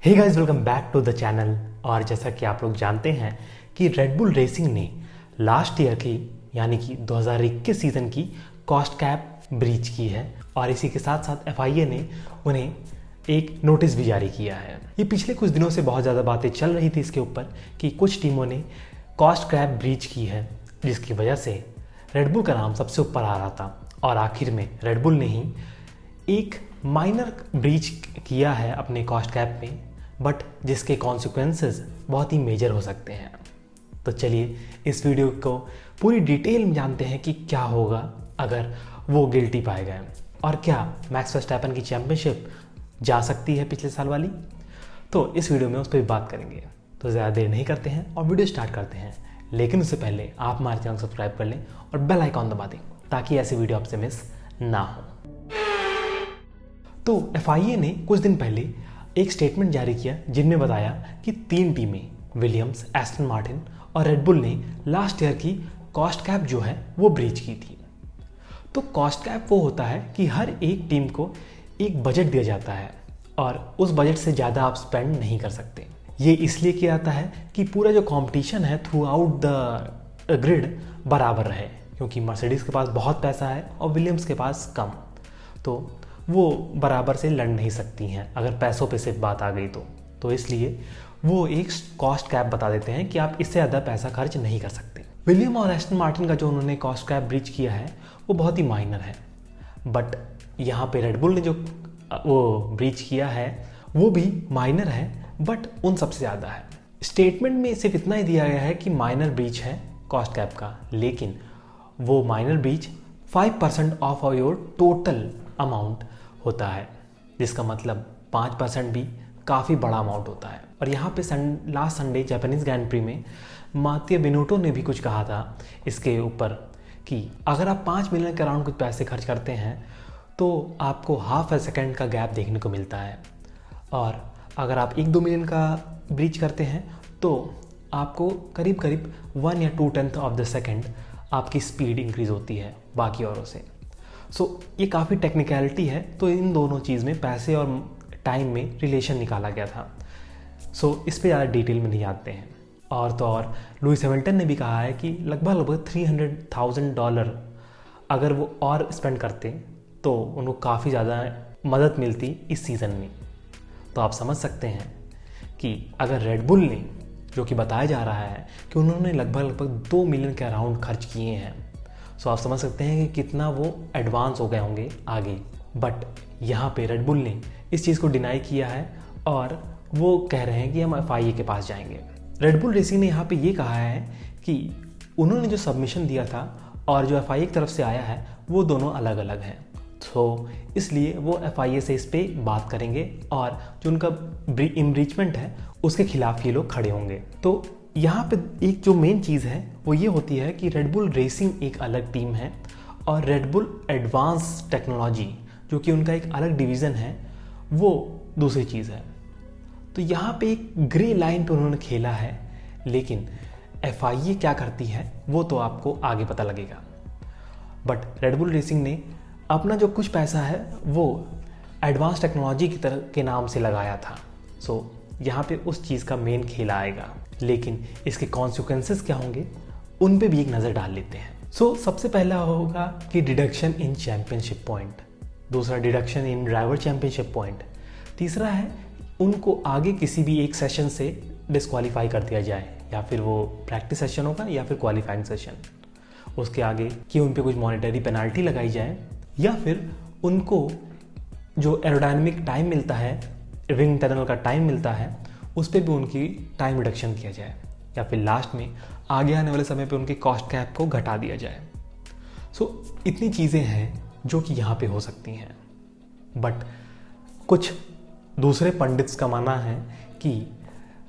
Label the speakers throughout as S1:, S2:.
S1: Hey guys, welcome back to the channel. और जैसा कि आप लोग जानते हैं कि रेड बुल रेसिंग ने लास्ट ईयर की यानी कि 2021 सीज़न की कॉस्ट कैप ब्रीच की है और इसी के साथ साथ FIA ने उन्हें एक नोटिस भी जारी किया है। ये पिछले कुछ दिनों से बहुत ज़्यादा बातें चल रही थी इसके ऊपर कि कुछ टीमों ने कॉस्ट कैप ब्रीच की है, जिसकी वजह से रेड बुल का नाम सबसे ऊपर आ रहा था। और आखिर में रेड बुल ने ही एक माइनर ब्रीच किया है अपने कॉस्ट कैप में, बट जिसके कॉन्सिक्वेंसेस बहुत ही मेजर हो सकते हैं। तो चलिए इस वीडियो को पूरी डिटेल में जानते हैं कि क्या होगा अगर वो गिल्टी पाए गए और क्या मैक्स वर्स्टैपन की चैंपियनशिप जा सकती है पिछले साल वाली। तो इस वीडियो में उस पर भी बात करेंगे। तो ज़्यादा देर नहीं करते हैं और वीडियो स्टार्ट करते हैं, लेकिन उससे पहले आप हमारे चैनल सब्सक्राइब कर लें और बेल आइकॉन दबा दें ताकि ऐसी वीडियो आपसे मिस ना हो। तो FIA ने कुछ दिन पहले एक स्टेटमेंट जारी किया जिनमें बताया कि 3 टीमें विलियम्स, एस्टन मार्टिन और रेड बुल ने लास्ट ईयर की कॉस्ट कैप जो है वो ब्रीच की थी। तो कॉस्ट कैप वो होता है कि हर एक टीम को एक बजट दिया जाता है और उस बजट से ज़्यादा आप स्पेंड नहीं कर सकते। ये इसलिए किया जाता है कि पूरा जो कंपटीशन है थ्रू आउट द ग्रिड बराबर रहे, क्योंकि मर्सिडीज़ के पास बहुत पैसा है और विलियम्स के पास कम, तो वो बराबर से लड़ नहीं सकती हैं अगर पैसों पे सिर्फ बात आ गई तो इसलिए वो एक कॉस्ट कैप बता देते हैं कि आप इससे ज़्यादा पैसा खर्च नहीं कर सकते। विलियम और एस्टन मार्टिन का जो उन्होंने कॉस्ट कैप ब्रीच किया है वो बहुत ही माइनर है, बट यहाँ पे रेड बुल ने जो वो ब्रीच किया है वो भी माइनर है, बट उन सबसे ज़्यादा है। स्टेटमेंट में सिर्फ इतना ही दिया गया है कि माइनर ब्रीच है कॉस्ट कैप का, लेकिन वो minor breach 5% of your total amount होता है, जिसका मतलब 5% भी काफ़ी बड़ा अमाउंट होता है। और यहाँ पे last Sunday Japanese grand pre में मातिया बिनोटो ने भी कुछ कहा था इसके ऊपर कि अगर आप 5 मिलियन के अराउंड कुछ पैसे खर्च करते हैं तो आपको हाफ ए सेकेंड का गैप देखने को मिलता है, और अगर आप 1-2 मिलियन का ब्रीच करते हैं तो आपको करीब करीब 1 या 2/10 ऑफ द सेकेंड आपकी स्पीड इंक्रीज़ होती है बाकी औरों से। ये काफ़ी टेक्निकलिटी है, तो इन दोनों चीज़ में पैसे और टाइम में रिलेशन निकाला गया था। इस पे ज़्यादा डिटेल में नहीं आते हैं। और तो और लुइस हैमिल्टन ने भी कहा है कि लगभग $300,000 अगर वो और स्पेंड करते तो उनको काफ़ी ज़्यादा मदद मिलती इस सीज़न में। तो आप समझ सकते हैं कि अगर रेड बुल ने, जो कि बताया जा रहा है कि उन्होंने लगभग 2 मिलियन के अराउंड खर्च किए हैं, आप समझ सकते हैं कि कितना वो एडवांस हो गए होंगे आगे। बट यहाँ पे रेड बुल ने इस चीज़ को डिनाई किया है और वो कह रहे हैं कि हम FIA के पास जाएंगे। रेड बुल रेसिंग ने यहाँ पे ये कहा है कि उन्होंने जो सबमिशन दिया था और जो FIA की तरफ से आया है वो दोनों अलग अलग हैं, इसलिए वो FIA से इस पर बात करेंगे और जो उनका इनरिचमेंट है उसके खिलाफ ये लोग खड़े होंगे। तो यहाँ पे एक जो मेन चीज़ है वो ये होती है कि रेड बुल रेसिंग एक अलग टीम है और रेड बुल एडवांस टेक्नोलॉजी, जो कि उनका एक अलग डिवीज़न है, वो दूसरी चीज़ है। तो यहाँ पे एक ग्रे लाइन पे उन्होंने खेला है, लेकिन FIA क्या करती है वो तो आपको आगे पता लगेगा। बट रेड बुल रेसिंग ने अपना जो कुछ पैसा है वो एडवांस टेक्नोलॉजी की तरह के नाम से लगाया था। यहाँ पे उस चीज़ का मेन खेल आएगा, लेकिन इसके कॉन्सिक्वेंसेस क्या होंगे उन पे भी एक नज़र डाल लेते हैं। सबसे पहला होगा कि डिडक्शन इन चैंपियनशिप पॉइंट, दूसरा डिडक्शन इन ड्राइवर चैंपियनशिप पॉइंट, तीसरा है उनको आगे किसी भी एक सेशन से डिस्क्वालीफाई कर दिया जाए, या फिर वो प्रैक्टिस सेशन होगा या फिर क्वालिफाइंग सेशन, उसके आगे कि उन पे कुछ मॉनेटरी पेनाल्टी लगाई जाए, या फिर उनको जो एरोडायनेमिक टाइम मिलता है, विंग टनल का टाइम मिलता है, उस पर भी उनकी टाइम रिडक्शन किया जाए, या फिर लास्ट में आगे आने वाले समय पे उनकी कॉस्ट कैप को घटा दिया जाए। इतनी चीज़ें हैं जो कि यहाँ पे हो सकती हैं। बट कुछ दूसरे पंडित्स का मानना है कि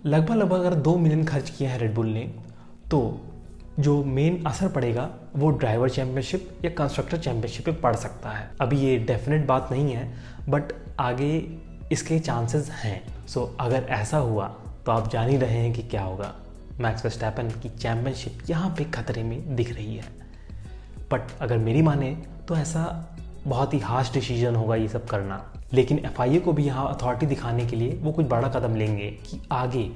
S1: लगभग अगर 2 मिलियन खर्च किया है रेड बुल ने, तो जो मेन असर पड़ेगा वो ड्राइवर चैंपियनशिप या कंस्ट्रक्टर चैंपियनशिप पे पड़ सकता है। अभी ये डेफिनेट बात नहीं है, बट आगे इसके चांसेस हैं। अगर ऐसा हुआ तो आप जान ही रहे हैं कि क्या होगा। मैक्स वर्स्टैपन की चैंपियनशिप यहाँ पे खतरे में दिख रही है। बट अगर मेरी माने तो ऐसा बहुत ही हार्श डिसीजन होगा ये सब करना, लेकिन एफआईए को भी यहाँ अथॉरिटी दिखाने के लिए वो कुछ बड़ा कदम लेंगे कि आगे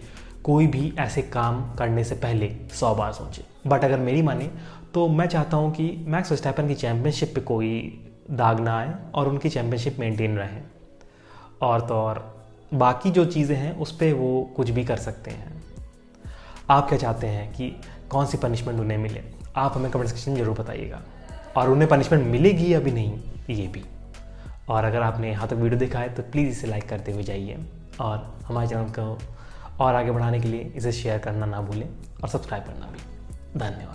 S1: कोई भी ऐसे काम करने से पहले 100 बार सोचे। बट अगर मेरी माने तो मैं चाहता हूँ कि मैक्स वर्स्टैपन की चैंपियनशिप पे कोई दाग ना आए और उनकी चैंपियनशिप मेंटेन रहे, और तो और बाकी जो चीज़ें हैं उस पर वो कुछ भी कर सकते हैं। आप क्या चाहते हैं कि कौन सी पनिशमेंट उन्हें मिले? आप हमें कमेंट सेक्शन में ज़रूर बताइएगा, और उन्हें पनिशमेंट मिलेगी या भी नहीं ये भी। और अगर आपने यहाँ तक वीडियो देखा है तो प्लीज़ इसे लाइक करते हुए जाइए, और हमारे चैनल को और आगे बढ़ाने के लिए इसे शेयर करना ना भूलें और सब्सक्राइब करना भी। धन्यवाद।